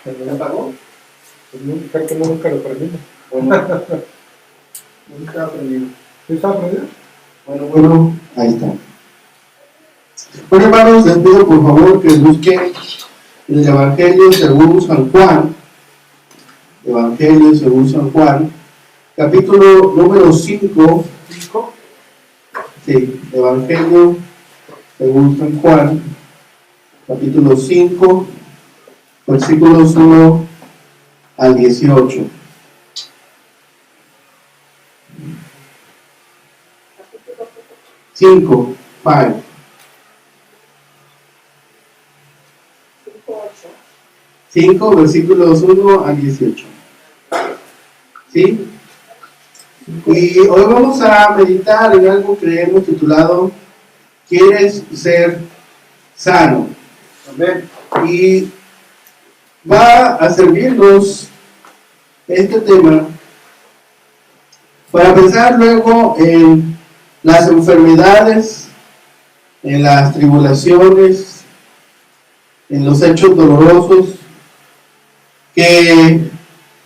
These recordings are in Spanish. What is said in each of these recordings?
¿Se apagó? Pues creo que nunca lo prendimos. Bueno, nunca ha aprendido. ¿Sí está prendido? Bueno, ahí está. Bueno, hermanos, les pido por favor que busquen el Evangelio según San Juan. Evangelio según San Juan, capítulo número 5. Sí, Evangelio según San Juan, capítulo 5, versículos 1 al 18. Cinco, 5, versículos 1 al 18. ¿Sí? Y hoy vamos a meditar en algo que hemos titulado ¿Quieres ser sano? Amén. Y va a servirnos este tema para pensar luego en las enfermedades, en las tribulaciones, en los hechos dolorosos que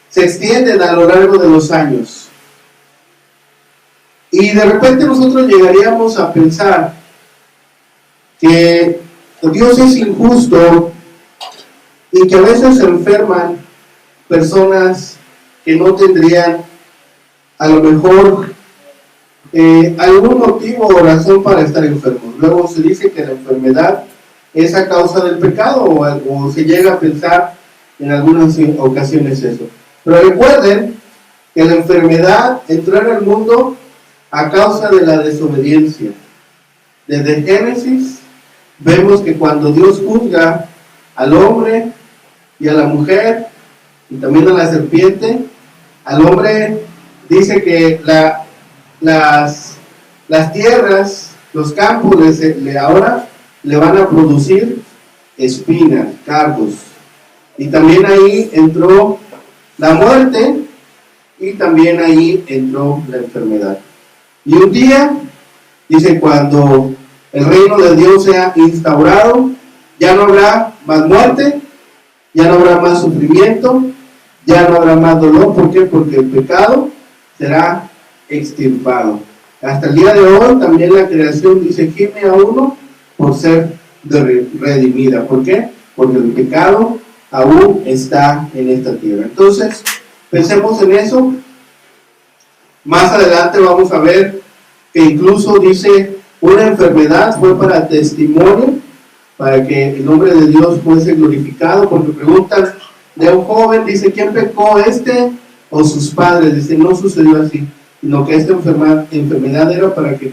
se extienden a lo largo de los años. Y de repente nosotros llegaríamos a pensar que Dios es injusto y que a veces se enferman personas que no tendrían a lo mejor algún motivo o razón para estar enfermos. Luego se dice que la enfermedad es a causa del pecado o se llega a pensar en algunas ocasiones eso. Pero recuerden que la enfermedad entró en el mundo a causa de la desobediencia. Desde Génesis vemos que cuando Dios juzga al hombre y a la mujer y también a la serpiente, al hombre dice que las tierras, los campos ahora le van a producir espinas, cardos. Y también ahí entró la muerte y también ahí entró la enfermedad. Y un día, dice, cuando el reino de Dios sea instaurado, ya no habrá más muerte, ya no habrá más sufrimiento, ya no habrá más dolor. ¿Por qué? Porque el pecado será extirpado. Hasta el día de hoy también la creación dice, gime a uno por ser redimida. ¿Por qué? Porque el pecado aún está en esta tierra. Entonces, pensemos en eso. Más adelante vamos a ver que incluso dice, una enfermedad fue para testimonio, para que el nombre de Dios fuese glorificado, porque preguntan de un joven, dice, ¿quién pecó, este o sus padres? Dice, no sucedió así, sino que esta enfermedad era para que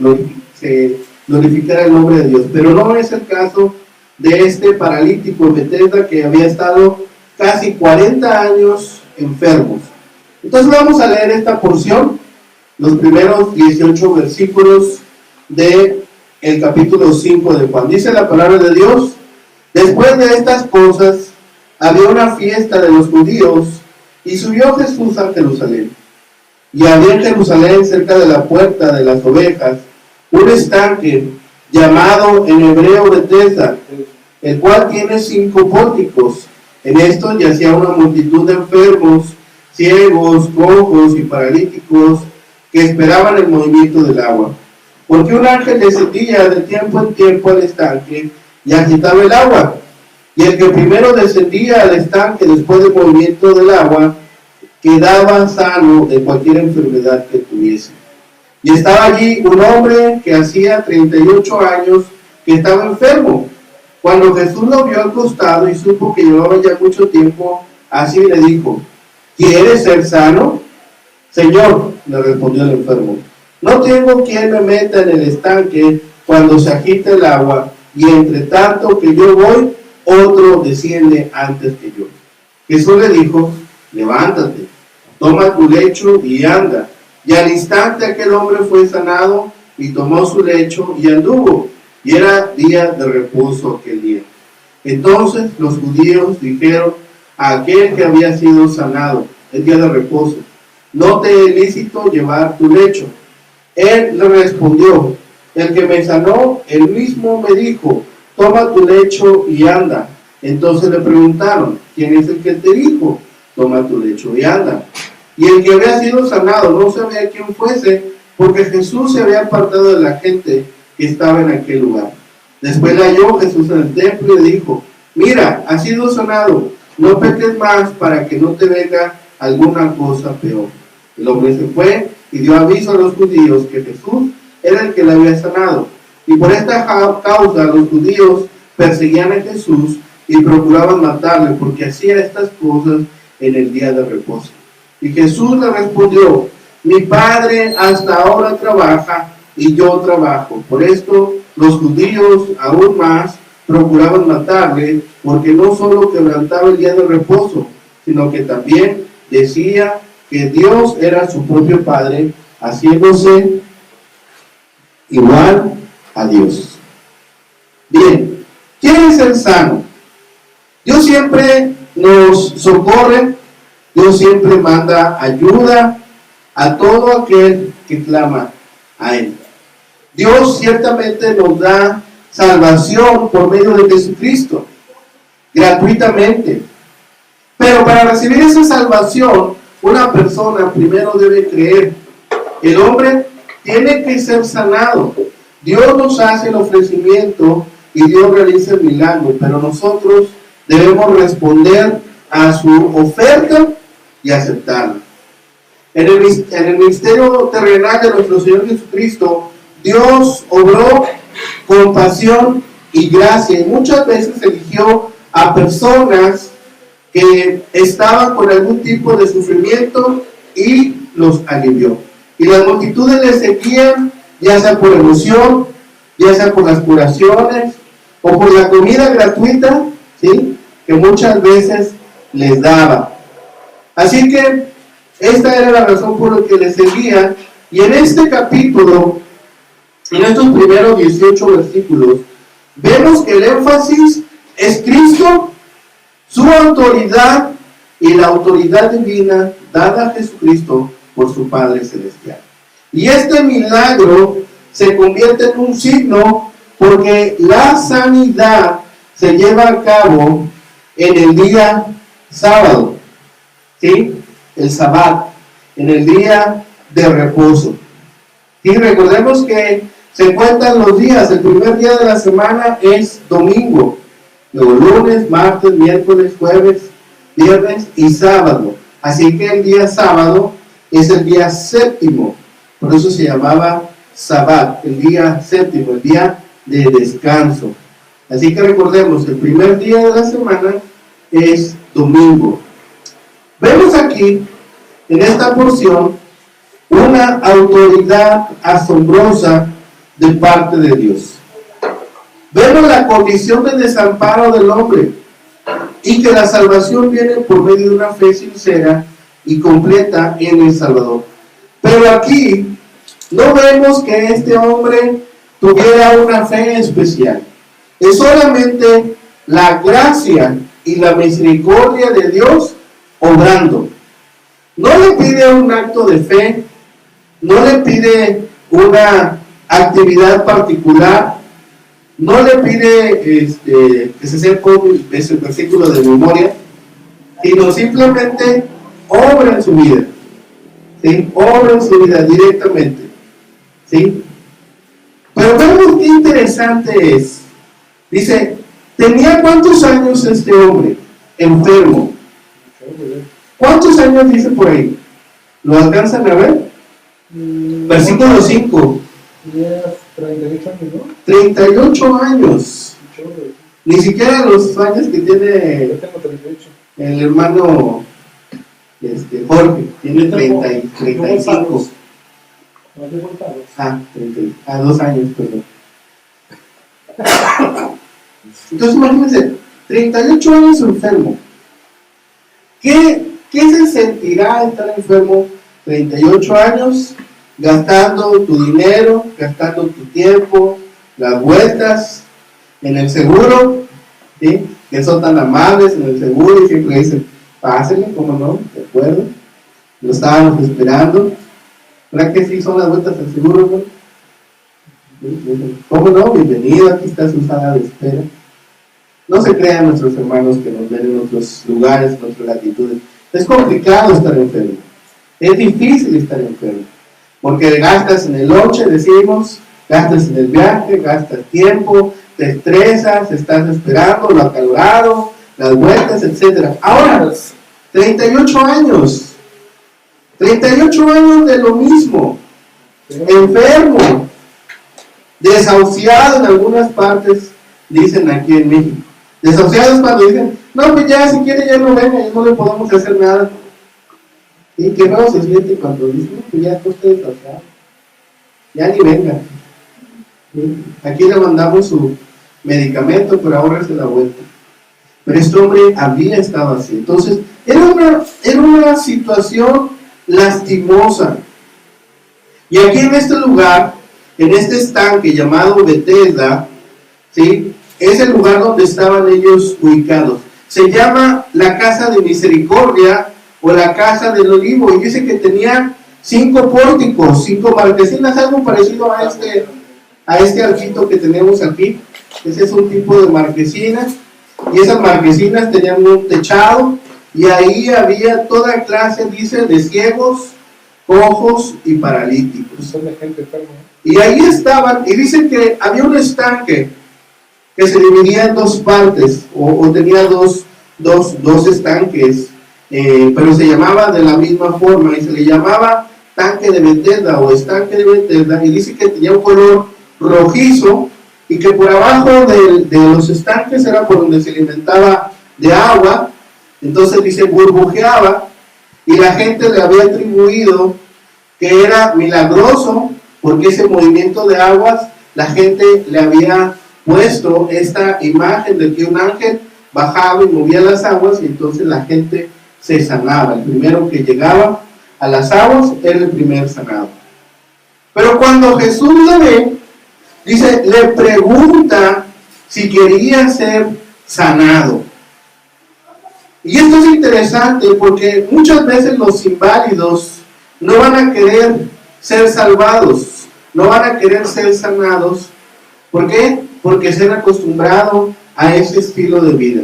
se glorificara el nombre de Dios. Pero no es el caso de este paralítico en Bethesda que había estado casi 40 años enfermos. Entonces vamos a leer esta porción, los primeros 18 versículos de el capítulo 5 de Juan. Dice la palabra de Dios: después de estas cosas había una fiesta de los judíos y subió Jesús a Jerusalén. Y había en Jerusalén, cerca de la puerta de las ovejas, un estanque llamado en hebreo Bethesda, el cual tiene 5 pórticos. En esto yacía una multitud de enfermos, ciegos, cojos y paralíticos que esperaban el movimiento del agua. Porque un ángel descendía de tiempo en tiempo al estanque y agitaba el agua. Y el que primero descendía al estanque después del movimiento del agua quedaba sano de cualquier enfermedad que tuviese. Y estaba allí un hombre que hacía 38 años que estaba enfermo. Cuando Jesús lo vio al costado y supo que llevaba ya mucho tiempo así, le dijo: ¿quieres ser sano? Señor, le respondió el enfermo, no tengo quien me meta en el estanque cuando se agita el agua, y entre tanto que yo voy, otro desciende antes que yo. Jesús le dijo: levántate, toma tu lecho y anda. Y al instante aquel hombre fue sanado y tomó su lecho y anduvo. Y era día de reposo aquel día. Entonces los judíos dijeron a aquel que había sido sanado, el día de reposo: no te es lícito llevar tu lecho. Él le respondió: el que me sanó, él mismo me dijo: toma tu lecho y anda. Entonces le preguntaron, ¿quién es el que te dijo? Toma tu lecho y anda. Y el que había sido sanado no sabía quién fuese, porque Jesús se había apartado de la gente que estaba en aquel lugar. Después le halló Jesús en el templo y le dijo, mira, has sido sanado, no peques más para que no te venga alguna cosa peor. El hombre se fue y dio aviso a los judíos que Jesús era el que le había sanado. Y por esta causa los judíos perseguían a Jesús y procuraban matarle, porque hacía estas cosas en el día de reposo. Y Jesús le respondió, mi Padre hasta ahora trabaja y yo trabajo. Por esto los judíos aún más procuraban matarle, porque no solo quebrantaba el día de reposo, sino que también decía que Dios era su propio Padre, haciéndose igual a Dios. Bien, ¿quién es el sano? Dios siempre nos socorre, Dios siempre manda ayuda a todo aquel que clama a Él. Dios ciertamente nos da salvación por medio de Jesucristo, gratuitamente. Pero para recibir esa salvación, una persona primero debe creer. El hombre tiene que ser sanado. Dios nos hace el ofrecimiento y Dios realiza el milagro, pero nosotros debemos responder a su oferta y aceptarla. En el ministerio terrenal de nuestro Señor Jesucristo, Dios obró con pasión y gracia, y muchas veces eligió a personas que estaban con algún tipo de sufrimiento y los alivió. Y las multitudes le seguían, ya sea por emoción, ya sea por las curaciones o por la comida gratuita, ¿sí?, que muchas veces les daba. Así que esta era la razón por la que le seguían. Y en este capítulo, en estos primeros 18 versículos, vemos que el énfasis es Cristo, su autoridad y la autoridad divina dada a Jesucristo por su Padre Celestial. Y este milagro se convierte en un signo porque la sanidad se lleva a cabo en el día sábado, ¿sí?, el Sabbat, en el día de reposo. Y recordemos que se cuentan los días. El primer día de la semana es domingo, luego lunes, martes, miércoles, jueves, viernes y sábado. Así que el día sábado es el día séptimo, por eso se llamaba Sabbat, el día séptimo, el día de descanso. Así que recordemos, el primer día de la semana es domingo. Vemos aquí, en esta porción, una autoridad asombrosa de parte de Dios. Vemos la condición de desamparo del hombre y que la salvación viene por medio de una fe sincera y completa en el Salvador. Pero aquí no vemos que este hombre tuviera una fe especial. Es solamente la gracia y la misericordia de Dios obrando. No le pide un acto de fe, no le pide una actividad particular, no le pide que se sepa ese versículo de memoria, sino simplemente obra en su vida, ¿sí?, obra en su vida directamente, ¿sí? Pero vemos qué interesante es. Dice, ¿tenía cuántos años este hombre enfermo? ¿Cuántos años dice por ahí? ¿Lo alcanzan a ver? Versículo 5. 38 años, ¿no? 38 años. Ni siquiera los años que tiene Yo tengo 38. el hermano Jorge. Tiene 35. Ah, 2 años, perdón. Entonces imagínense, 38 años enfermo. ¿Qué se sentirá estar enfermo 38 años, gastando tu dinero, gastando tu tiempo, las vueltas en el seguro, ¿sí?, que son tan amables en el seguro y siempre dicen, pásenle, ¿cómo no? ¿De acuerdo? Lo estábamos esperando. ¿Verdad que sí son las vueltas al seguro, no? ¿Sí? ¿Cómo no? Bienvenido, aquí está su sala de espera. No se crean nuestros hermanos que nos ven en otros lugares, en otras latitudes. Es complicado estar enfermo. Es difícil estar enfermo. Porque gastas en el lonche, decimos, gastas en el viaje, gastas tiempo, te estresas, estás esperando lo acalorado, las vueltas, etc. Ahora, 38 años. 38 años de lo mismo. Enfermo. Desahuciado en algunas partes, dicen aquí en México. Desahuciados cuando dicen, no, pues ya, si quiere ya no venga, ya no le podemos hacer nada. Y que no se siente cuando dicen, no, pues ya está usted desahuciado. Ya ni venga. Aquí le mandamos su medicamento, pero ahora se la vuelta. Pero este hombre había estado así. Entonces, era una situación lastimosa. Y aquí en este lugar, en este estanque llamado Betesda, ¿sí?, es el lugar donde estaban ellos ubicados. Se llama la Casa de Misericordia o la Casa del Olivo. Y dice que tenía 5 pórticos, 5 marquesinas, algo parecido a este arquito que tenemos aquí. Ese es un tipo de marquesina. Y esas marquesinas tenían un techado. Y ahí había toda clase, dice, de ciegos, cojos y paralíticos. Son de gente enferma. Y ahí estaban, y dicen que había un estanque que se dividía en 2 partes, o tenía dos estanques, pero se llamaba de la misma forma, y se le llamaba tanque de Betesda o estanque de Betesda, y dice que tenía un color rojizo, y que por abajo de los estanques era por donde se alimentaba de agua. Entonces dice, burbujeaba, y la gente le había atribuido que era milagroso, porque ese movimiento de aguas, la gente le había puesto esta imagen de que un ángel bajaba y movía las aguas, y entonces la gente se sanaba. El primero que llegaba a las aguas era el primer sanado. Pero cuando Jesús le ve, dice, le pregunta si quería ser sanado. Y esto es interesante porque muchas veces los inválidos no van a querer ser salvados, no van a querer ser sanados. ¿Por qué? Porque se han acostumbrado a ese estilo de vida.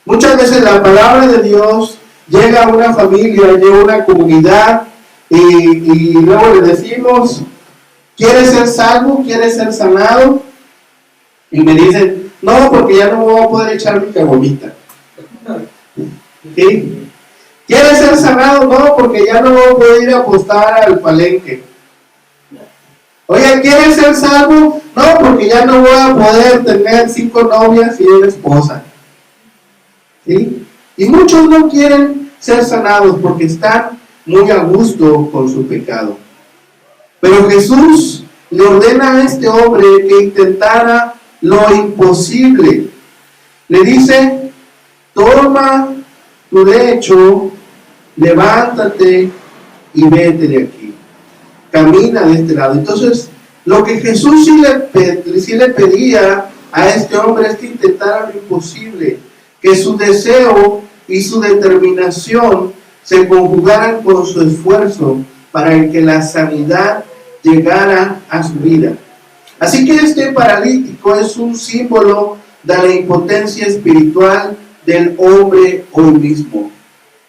Muchas veces la palabra de Dios llega a una familia, llega a una comunidad y luego le decimos, ¿quieres ser salvo? ¿Quieres ser sanado? Y me dicen, no, porque ya no voy a poder echar mi caguamita. ¿Sí? ¿Quieres ser sanado? No, porque ya no voy a poder ir a apostar al palenque. Oye, ¿quieres ser salvo? No, porque ya no voy a poder tener 5 novias y una esposa. ¿Sí? Y muchos no quieren ser sanados porque están muy a gusto con su pecado. Pero Jesús le ordena a este hombre que intentara lo imposible. Le dice, toma tu lecho, levántate y vete de aquí. Camina de este lado. Entonces, lo que Jesús sí le pedía a este hombre es que intentara lo imposible, que su deseo y su determinación se conjugaran con su esfuerzo para que la sanidad llegara a su vida. Así que este paralítico es un símbolo de la impotencia espiritual del hombre hoy mismo.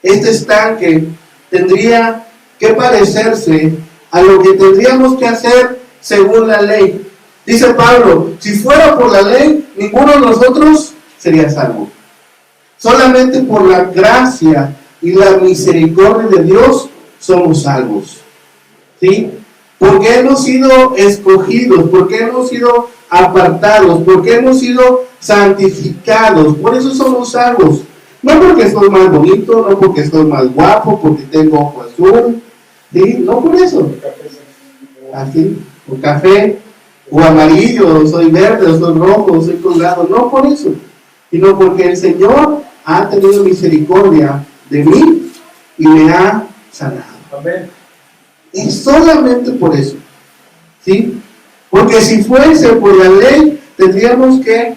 Este estanque tendría que parecerse a lo que tendríamos que hacer según la ley. Dice Pablo, si fuera por la ley, ninguno de nosotros sería salvo. Solamente por la gracia y la misericordia de Dios somos salvos. ¿Sí? Porque hemos sido escogidos, porque hemos sido apartados, porque hemos sido santificados. Por eso somos salvos. No porque estoy más bonito, no porque estoy más guapo, porque tengo ojo azul. ¿Sí? No por eso. Así, o café, o amarillo, o soy verde, o soy rojo, o soy colgado. No por eso, sino porque el Señor ha tenido misericordia de mí y me ha sanado. Amén. Y solamente por eso, ¿sí? Porque si fuese por la ley, tendríamos que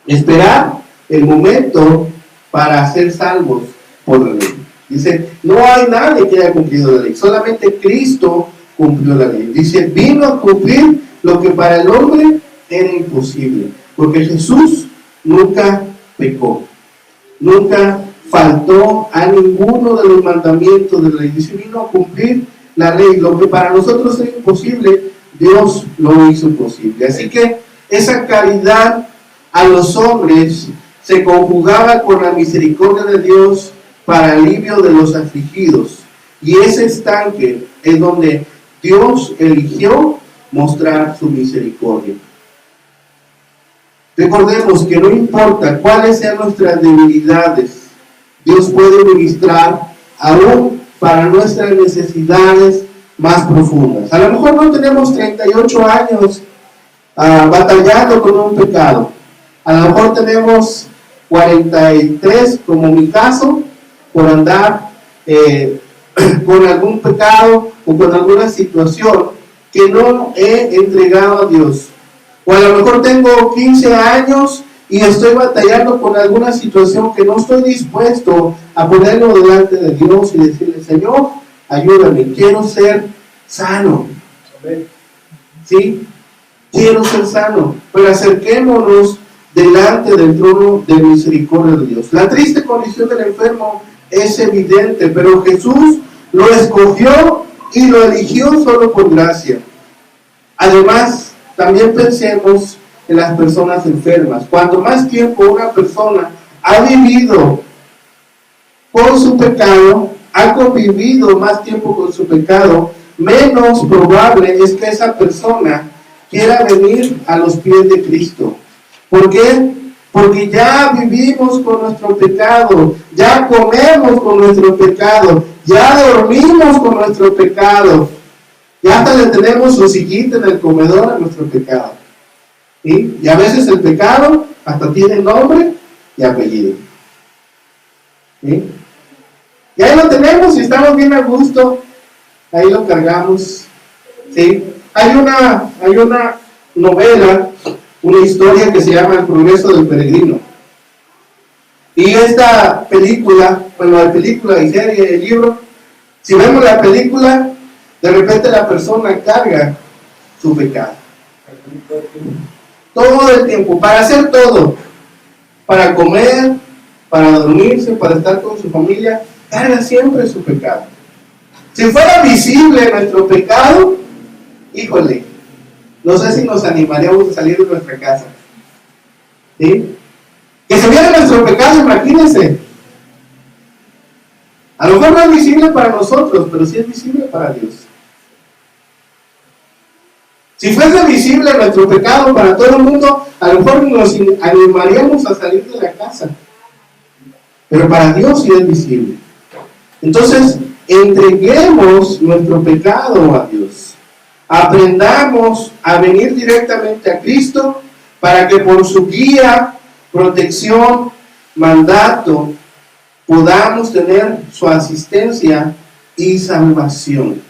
esperar el momento para ser salvos por la ley. Dice, no hay nadie que haya cumplido la ley, solamente Cristo cumplió la ley. Dice, vino a cumplir lo que para el hombre era imposible, porque Jesús nunca pecó, nunca faltó a ninguno de los mandamientos de la ley. Dice, vino a cumplir la ley. Lo que para nosotros es imposible, Dios lo hizo posible. Así que esa caridad a los hombres se conjugaba con la misericordia de Dios para alivio de los afligidos. Y ese estanque es donde Dios eligió mostrar su misericordia. Recordemos que no importa cuáles sean nuestras debilidades, Dios puede ministrar aún para nuestras necesidades más profundas. A lo mejor no tenemos 38 años batallando con un pecado. A lo mejor tenemos 43, como mi caso, por andar con algún pecado o con alguna situación que no he entregado a Dios. O a lo mejor tengo 15 años y estoy batallando con alguna situación que no estoy dispuesto a ponerlo delante de Dios y decirle, Señor, ayúdame, quiero ser sano. ¿Sí? Quiero ser sano. Pero acerquémonos delante del trono de misericordia de Dios. La triste condición del enfermo es evidente, pero Jesús lo escogió y lo eligió solo por gracia. Además, también pensemos en las personas enfermas. Cuanto más tiempo una persona ha vivido con su pecado, ha convivido más tiempo con su pecado, menos probable es que esa persona quiera venir a los pies de Cristo. ¿Por qué? Porque ya vivimos con nuestro pecado, ya comemos con nuestro pecado, ya dormimos con nuestro pecado, ya hasta le tenemos su sillita en el comedor a nuestro pecado. ¿Sí? Y a veces el pecado hasta tiene nombre y apellido. ¿Sí? Y ahí lo tenemos y estamos bien a gusto, ahí lo cargamos. ¿Sí? Hay una novela, una historia que se llama El progreso del peregrino. Y esta película, bueno, la película y serie, el libro, si vemos la película, de repente la persona carga su pecado. Todo el tiempo, para hacer todo, para comer, para dormirse, para estar con su familia, carga siempre su pecado. Si fuera visible nuestro pecado, híjole, no sé si nos animaríamos a salir de nuestra casa. ¿Sí? Que se viera nuestro pecado, imagínense. A lo mejor no es visible para nosotros, pero sí es visible para Dios. Si fuese visible nuestro pecado para todo el mundo, a lo mejor nos animaríamos a salir de la casa. Pero para Dios sí es visible. Entonces, entreguemos nuestro pecado a Dios. Aprendamos a venir directamente a Cristo para que por su guía, protección, mandato, podamos tener su asistencia y salvación.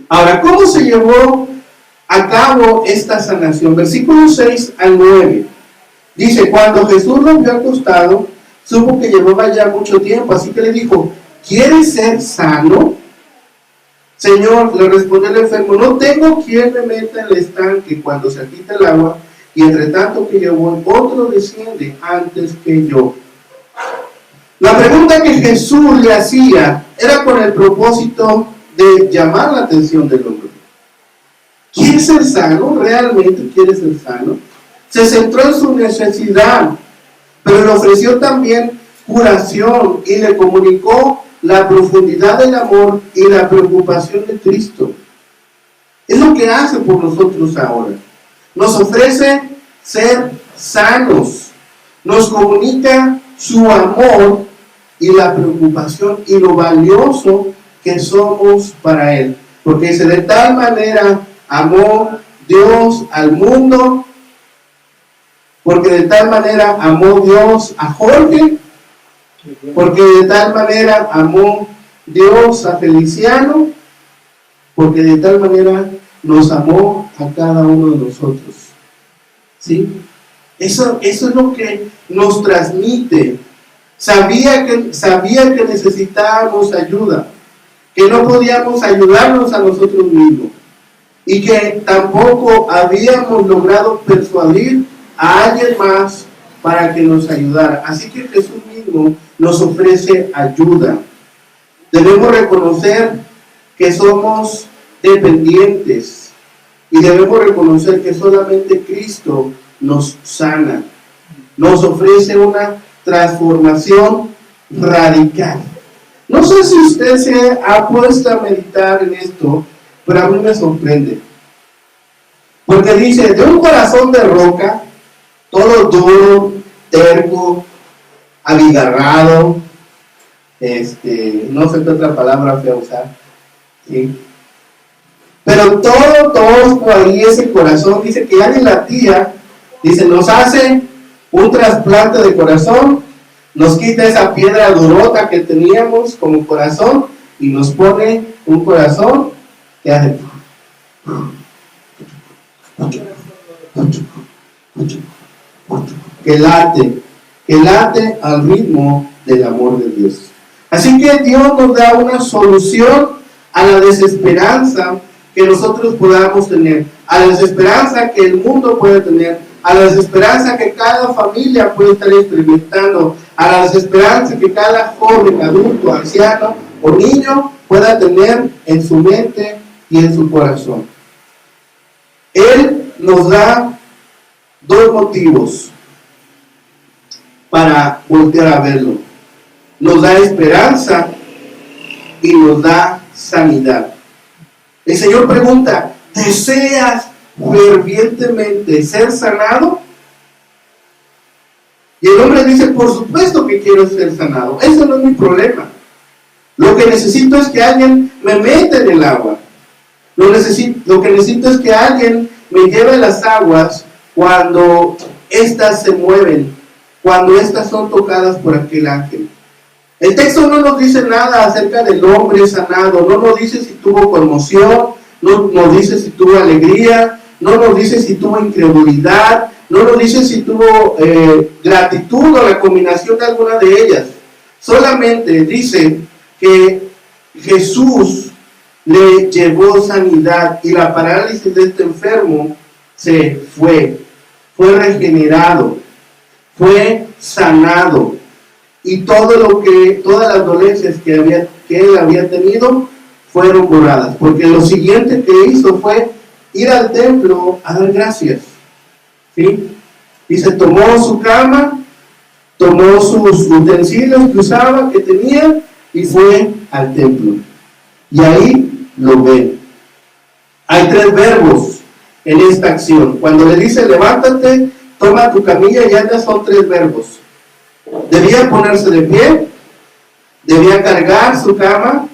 Ahora, ¿cómo se llevó a cabo esta sanación? Versículos 6 al 9. Dice, cuando Jesús lo vio acostado, supo que llevaba ya mucho tiempo, así que le dijo, ¿quieres ser sano? Señor, le respondió el enfermo, no tengo quien me meta en el estanque cuando se agita el agua, y entre tanto que yo voy, otro desciende antes que yo. La pregunta que Jesús le hacía era con el propósito de llamar la atención del hombre. ¿Quieres ser sano? ¿Realmente quieres ser sano? Se centró en su necesidad, pero le ofreció también curación y le comunicó la profundidad del amor y la preocupación de Cristo. Es lo que hace por nosotros ahora. Nos ofrece ser sanos, nos comunica su amor y la preocupación y lo valioso que somos para Él. Porque dice, de tal manera amó Dios al mundo, porque de tal manera amó Dios a Jorge, porque de tal manera amó Dios a Feliciano, porque de tal manera nos amó a cada uno de nosotros. ¿Sí? Eso es lo que nos transmite. Sabía que necesitábamos ayuda, que no podíamos ayudarnos a nosotros mismos y que tampoco habíamos logrado persuadir a alguien más para que nos ayudara. Así que Jesús mismo nos ofrece ayuda. Debemos reconocer que somos dependientes y debemos reconocer que solamente Cristo nos sana, nos ofrece una transformación radical. No sé si usted se ha puesto a meditar en esto, pero a mí me sorprende. Porque dice, de un corazón de roca, todo duro, terco, abigarrado, no sé qué otra palabra fue a usar, ¿sí? Pero todo tosco ahí, ese corazón, dice que ya ni latía, dice, nos hace un trasplante de corazón, nos quita esa piedra durota que teníamos como corazón y nos pone un corazón que hace que late al ritmo del amor de Dios. Así que Dios nos da una solución a la desesperanza que nosotros podamos tener, a la desesperanza que el mundo puede tener, a la desesperanza que cada familia puede estar experimentando, a la desesperanza que cada joven, adulto, anciano o niño pueda tener en su mente y en su corazón. Él nos da dos motivos para voltear a verlo. Nos da esperanza y nos da sanidad. El Señor pregunta, ¿deseas fervientemente ser sanado? Y el hombre dice, por supuesto que quiero ser sanado. Eso no es mi problema. Lo que necesito es que alguien me meta en el agua. Lo que necesito es que alguien me lleve las aguas cuando éstas se mueven, cuando éstas son tocadas por aquel ángel. El texto no nos dice nada acerca del hombre sanado, no nos dice si tuvo conmoción, no nos dice si tuvo alegría, no nos dice si tuvo incredulidad, no nos dice si tuvo gratitud o la combinación de alguna de ellas. Solamente dice que Jesús le llevó sanidad y la parálisis de este enfermo se fue regenerado, fue sanado. Y todas las dolencias que él había tenido fueron borradas, porque lo siguiente que hizo fue ir al templo a dar gracias, ¿sí? Y se tomó su cama, tomó sus utensilios que usaba, que tenía, y fue al templo. Y ahí lo ven. Hay tres verbos en esta acción. Cuando le dice levántate, toma tu camilla y anda, son tres verbos. Debía ponerse de pie, debía cargar su cama,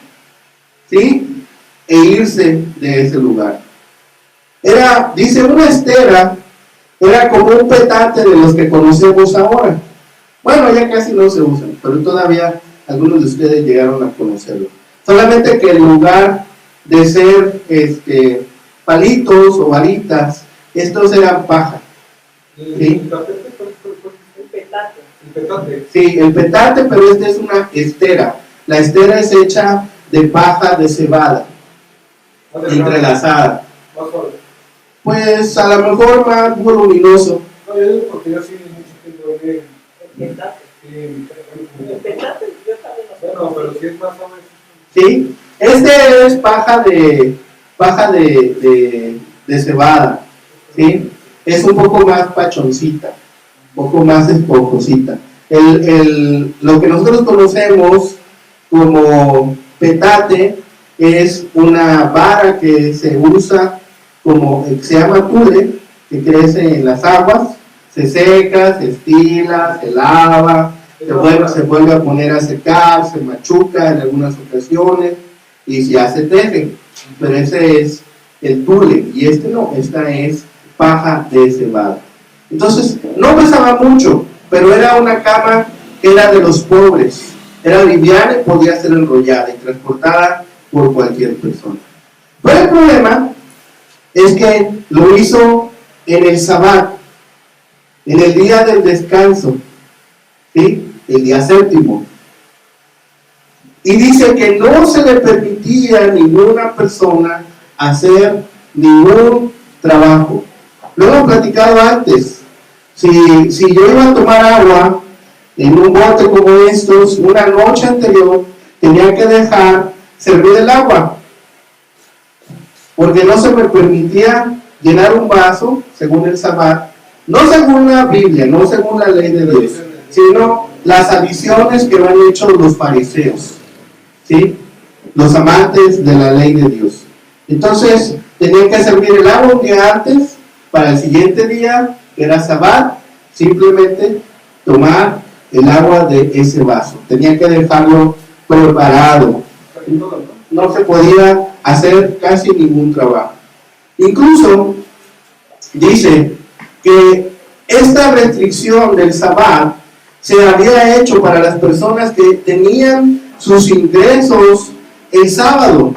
¿sí? E irse de ese lugar. Dice una estera, era como un petate de los que conocemos ahora. Bueno, ya casi no se usan, pero todavía algunos de ustedes llegaron a conocerlo. Solamente que en lugar de ser palitos o varitas, estos eran paja. ¿Sí? Sí, el petate, pero esta es una estera. La estera es hecha de paja de cebada, entrelazada. Pues a lo mejor más voluminoso. No, yo digo porque yo sí mucho tiempo de El petate, yo también lo sé. bueno, pero si es más o menos. Sí, este es paja de cebada, ¿sí? Es un poco más pachoncita, un poco más esponjosita. Lo que nosotros conocemos como petate es una vara que se usa que se llama tule, que crece en las aguas, se seca, se estila, se lava, se vuelve a poner a secar, se machuca en algunas ocasiones y ya se teje. Pero ese es el tule y esta es paja de cebada. Entonces no pesaba mucho, pero era una cama que era de los pobres, era liviana y podía ser enrollada y transportada por cualquier persona. Pero el problema es que lo hizo en el Sabbat, en el día del descanso, ¿sí? El día séptimo. Y dice que no se le permitía a ninguna persona hacer ningún trabajo. Lo hemos platicado antes. Si yo iba a tomar agua en un bote como estos, una noche anterior, tenía que dejar servir el agua, porque no se me permitía llenar un vaso, según el Sabbat, no según la Biblia, no según la ley de Dios, sino las adiciones que han hecho los fariseos, ¿sí? Los amantes de la ley de Dios. Entonces, tenía que servir el agua un día antes, para el siguiente día, que era Sabbat, simplemente tomar el agua de ese vaso. Tenía que dejarlo preparado. No se podía hacer casi ningún trabajo. Incluso, dice que esta restricción del Sabbat se había hecho para las personas que tenían sus ingresos el sábado,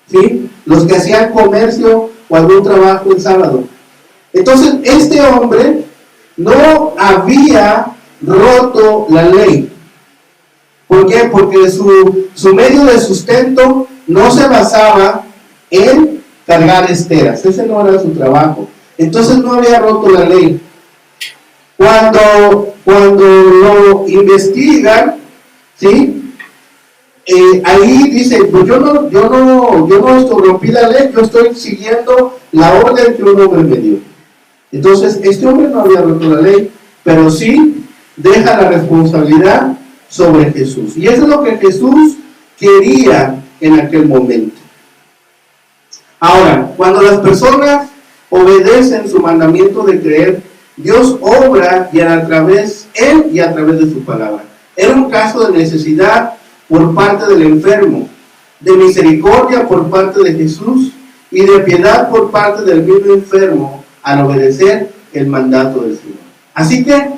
¿sí? Los que hacían comercio o algún trabajo el sábado. Entonces, este hombre no había roto la ley. ¿Por qué? Porque su medio de sustento no se basaba en cargar esteras. Ese no era su trabajo. Entonces no había roto la ley. Cuando lo investigan, ¿sí? Ahí dice, pues yo no rompí la ley, yo estoy siguiendo la orden que un hombre me dio. Entonces, este hombre no había roto la ley, pero sí deja la responsabilidad sobre Jesús. Y eso es lo que Jesús quería en aquel momento. Ahora, cuando las personas obedecen su mandamiento de creer, Dios obra y a través de su palabra. Era un caso de necesidad por parte del enfermo, de misericordia por parte de Jesús y de piedad por parte del mismo enfermo al obedecer el mandato del Señor. Así que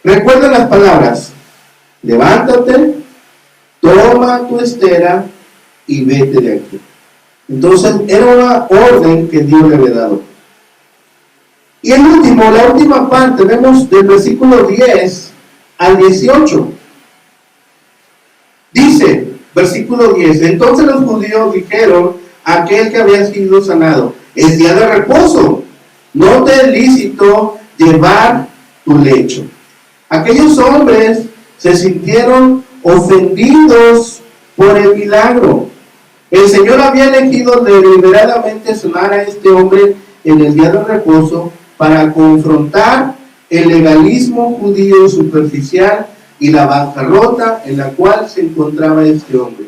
recuerda las palabras: levántate, toma tu estera y vete de aquí. Entonces era una orden que Dios le había dado. Y la última parte, vemos del versículo 10 al 18. Dice, versículo 10, entonces los judíos dijeron a aquel que había sido sanado: es día de reposo, no te es lícito llevar tu lecho. Aquellos hombres se sintieron ofendidos por el milagro. El Señor había elegido deliberadamente sanar a este hombre en el día de reposo para confrontar el legalismo judío superficial y la bancarrota en la cual se encontraba este hombre.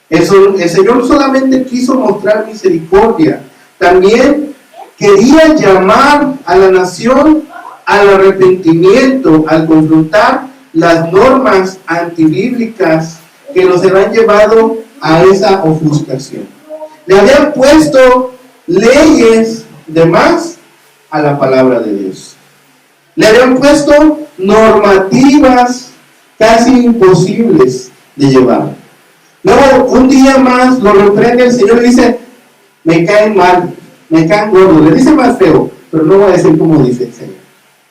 El Señor solamente quiso mostrar misericordia, también quería llamar a la nación al arrepentimiento al confrontar las normas antibíblicas que los habían llevado a esa ofuscación. Le habían puesto leyes de más a la palabra de Dios. Le habían puesto normativas casi imposibles de llevar. Luego, un día más lo reprende el Señor y dice: me caen mal, me caen gordos. Le dice más feo, pero no voy a decir como dice el Señor.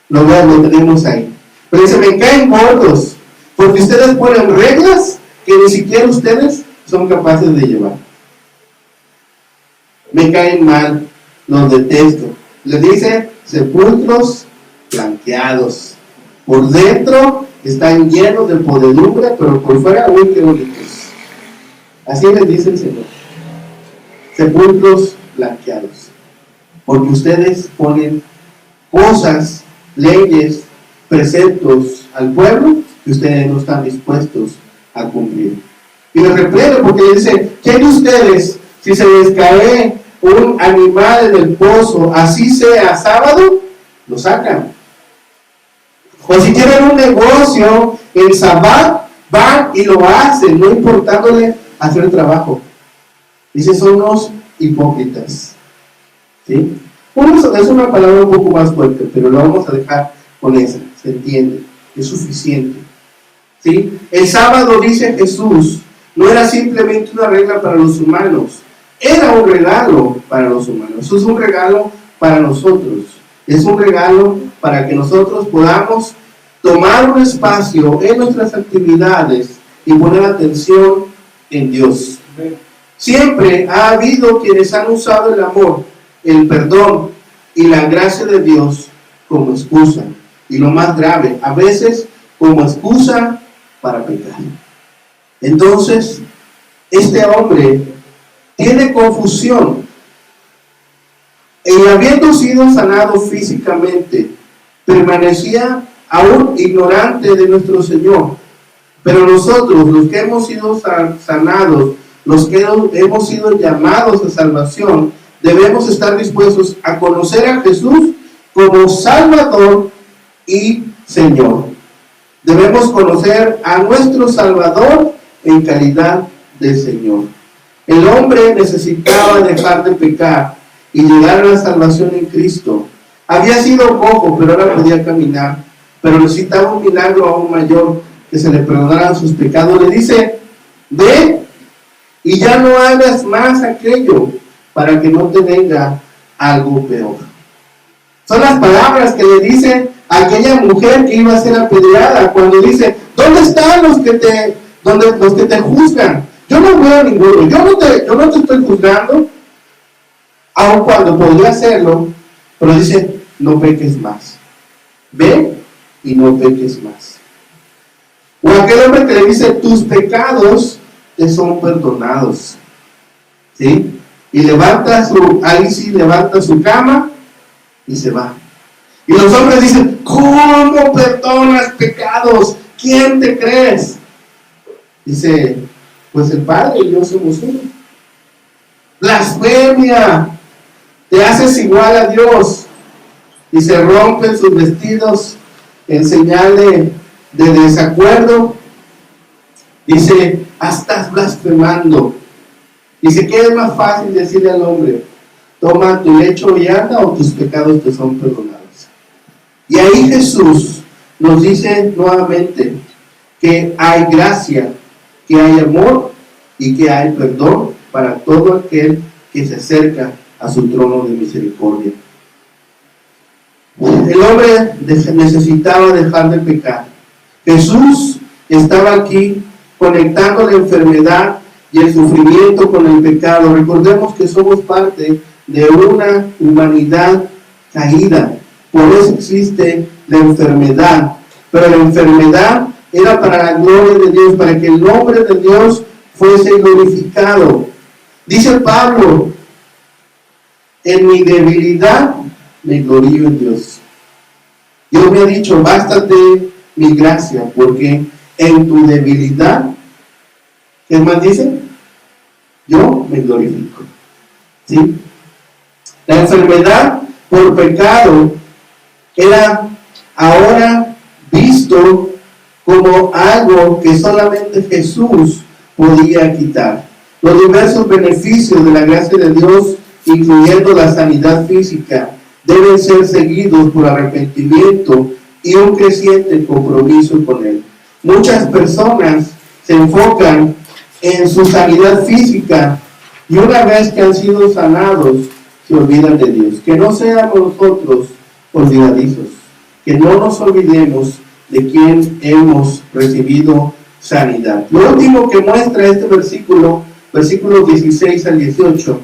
Lo tenemos ahí. Pero dice: me caen gordos, porque ustedes ponen reglas que ni siquiera ustedes son capaces de llevar. Me caen mal, los detesto. Les dice: sepulcros blanqueados. Por dentro están llenos de podredumbre, pero por fuera, uy, qué bonitos. Así les dice el Señor: sepulcros blanqueados. Porque ustedes ponen cosas, leyes, preceptos al pueblo que ustedes no están dispuestos a cumplir. Y les reprende porque le dice: ¿quién de ustedes, si se les cae un animal en el pozo, así sea sábado, lo sacan? O si tienen un negocio en Sabbat, van y lo hacen, no importándole hacer el trabajo. Dice: son unos hipócritas. ¿Sí? Es una palabra un poco más fuerte, pero lo vamos a dejar con esa, se entiende, es suficiente. ¿Sí? El sábado, dice Jesús, no era simplemente una regla para los humanos, era un regalo para los humanos. Eso es un regalo para nosotros, es un regalo para que nosotros podamos tomar un espacio en nuestras actividades y poner atención en Dios. Siempre ha habido quienes han usado el amor, el perdón y la gracia de Dios como excusa. Y lo más grave, a veces como excusa para pecar. Entonces, este hombre tiene confusión. Y habiendo sido sanado físicamente, permanecía aún ignorante de nuestro Señor. Pero nosotros, los que hemos sido sanados, los que hemos sido llamados a salvación, debemos estar dispuestos a conocer a Jesús como Salvador y Señor. Debemos conocer a nuestro Salvador en calidad de Señor. El hombre necesitaba dejar de pecar y llegar a la salvación en Cristo. Había sido cojo, pero ahora podía caminar, pero necesitaba un milagro aún mayor, que se le perdonaran sus pecados. Le dice: ve y ya no hagas más aquello, para que no te venga algo peor. Son las palabras que le dice a aquella mujer que iba a ser apedreada, cuando dice: ¿dónde están los que te juzgan? Yo no veo a ninguno, yo no te estoy juzgando, aun cuando podría hacerlo, pero dice: no peques más, ve y no peques más. O aquel hombre que le dice: tus pecados te son perdonados, ¿sí? Y levanta su cama y se va. Y los hombres dicen: ¿cómo perdonas pecados? ¿Quién te crees? Dice: pues el Padre y yo somos uno. Blasfemia, te haces igual a Dios. Y se rompen sus vestidos en señal de desacuerdo. Dice: estás blasfemando. Dice: ¿qué es más fácil decirle al hombre? Toma tu lecho y anda, o tus pecados te son perdonados. Y ahí Jesús nos dice nuevamente que hay gracia, que hay amor y que hay perdón para todo aquel que se acerca a su trono de misericordia. El hombre necesitaba dejar de pecar. Jesús estaba aquí conectando la enfermedad y el sufrimiento con el pecado. Recordemos que somos parte de una humanidad caída. Por eso existe la enfermedad. Pero la enfermedad era para la gloria de Dios, para que el nombre de Dios fuese glorificado. Dice Pablo: en mi debilidad me glorío en Dios. Dios me ha dicho: bástate mi gracia, porque en tu debilidad, ¿qué más dice? Yo me glorifico. ¿Sí? La enfermedad por pecado era ahora visto como algo que solamente Jesús podía quitar. Los diversos beneficios de la gracia de Dios, incluyendo la sanidad física, deben ser seguidos por arrepentimiento y un creciente compromiso con Él. Muchas personas se enfocan en su sanidad física y una vez que han sido sanados, se olvidan de Dios. Que no seamos nosotros olvidadizos, que no nos olvidemos de quien hemos recibido sanidad. Lo último que muestra este versículo, versículos 16 al 18,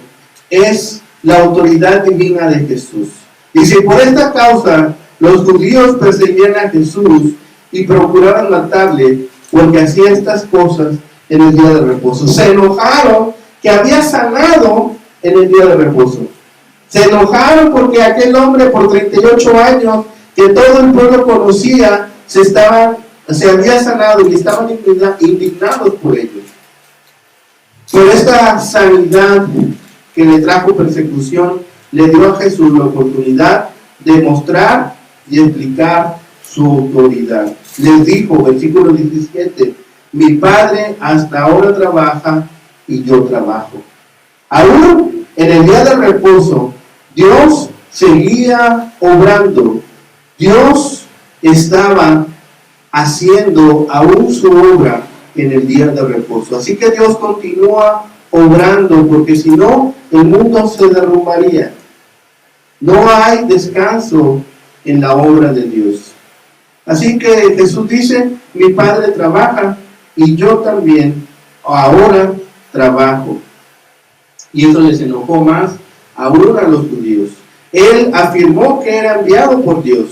es la autoridad divina de Jesús. Dice: por esta causa los judíos perseguían a Jesús y procuraban matarle, porque hacía estas cosas en el día de reposo. Se enojaron que había sanado en el día de reposo. Se enojaron porque aquel hombre, por 38 años, que todo el pueblo conocía, se había sanado y estaban indignados por ello. Por esta sanidad que le trajo persecución, le dio a Jesús la oportunidad de mostrar y explicar su autoridad. Les dijo, versículo 17: mi Padre hasta ahora trabaja y yo trabajo. Aún en el día de reposo, Dios seguía obrando. Dios estaba haciendo aún su obra en el día de reposo. Así que Dios continúa obrando, porque si no, el mundo se derrumbaría. No hay descanso en la obra de Dios. Así que Jesús dice: mi Padre trabaja y yo también ahora trabajo. Y eso les enojó más aún a los judíos. Él afirmó que era enviado por Dios.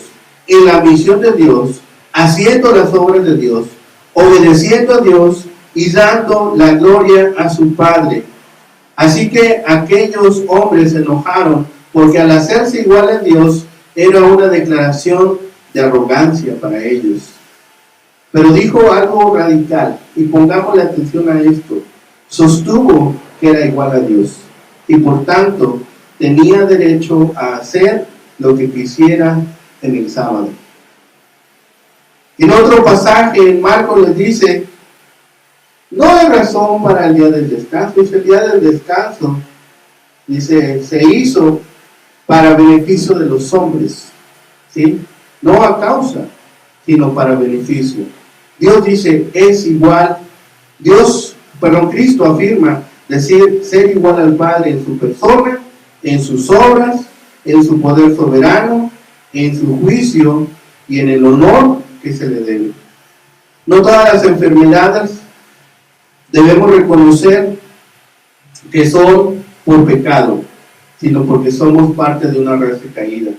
en la misión de Dios, haciendo las obras de Dios, obedeciendo a Dios y dando la gloria a su Padre. Así que aquellos hombres se enojaron porque al hacerse igual a Dios era una declaración de arrogancia para ellos. Pero dijo algo radical, y pongamos la atención a esto. Sostuvo que era igual a Dios y por tanto tenía derecho a hacer lo que quisiera en el sábado. En otro pasaje en Marcos les dice: no hay razón para el día del descanso. Dice, el día del descanso, dice, se hizo para beneficio de los hombres, ¿sí? No a causa, sino para beneficio. Dios dice, es igual. Cristo afirma decir ser igual al Padre en su persona, en sus obras, en su poder soberano, en su juicio y en el honor que se le debe. No todas las enfermedades debemos reconocer que son por pecado, sino porque somos parte de una raza caída.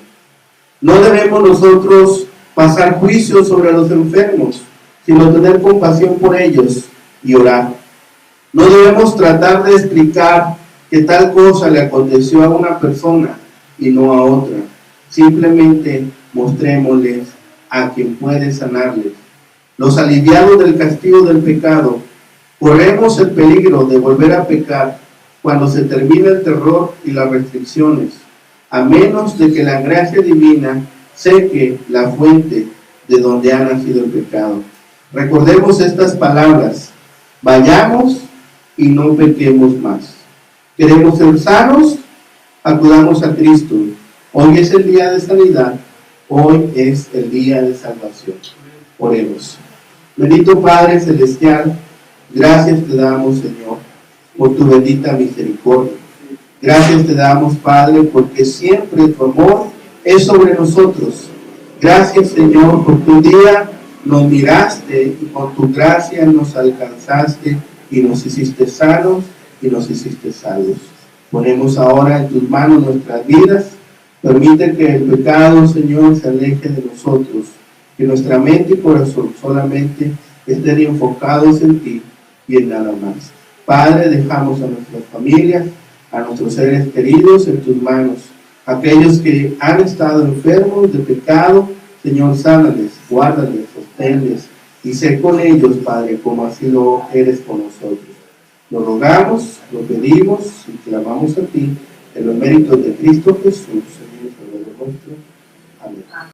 No debemos nosotros pasar juicio sobre los enfermos, sino tener compasión por ellos y orar. No debemos tratar de explicar que tal cosa le aconteció a una persona y no a otra. Simplemente mostrémosles a quien puede sanarles. Los aliviados del castigo del pecado, corremos el peligro de volver a pecar cuando se termina el terror y las restricciones, a menos de que la gracia divina seque la fuente de donde ha nacido el pecado. Recordemos estas palabras: vayamos y no pequemos más. ¿Queremos ser sanos? Acudamos a Cristo. Hoy es el día de sanidad, hoy es el día de salvación. Oremos. Bendito Padre Celestial, gracias te damos, Señor, por tu bendita misericordia. Gracias te damos, Padre, porque siempre tu amor es sobre nosotros. Gracias, Señor, porque un día nos miraste y con tu gracia nos alcanzaste y nos hiciste sanos y nos hiciste salvos. Ponemos ahora en tus manos nuestras vidas. Permite que el pecado, Señor, se aleje de nosotros, que nuestra mente y corazón solamente estén enfocados en ti y en nada más. Padre, dejamos a nuestras familias, a nuestros seres queridos en tus manos. Aquellos que han estado enfermos de pecado, Señor, sánales, guárdales, sosténles y sé con ellos, Padre, como así lo eres con nosotros. Lo rogamos, lo pedimos y clamamos a ti en los méritos de Cristo Jesús, Señor y Salvador nuestro. Amén.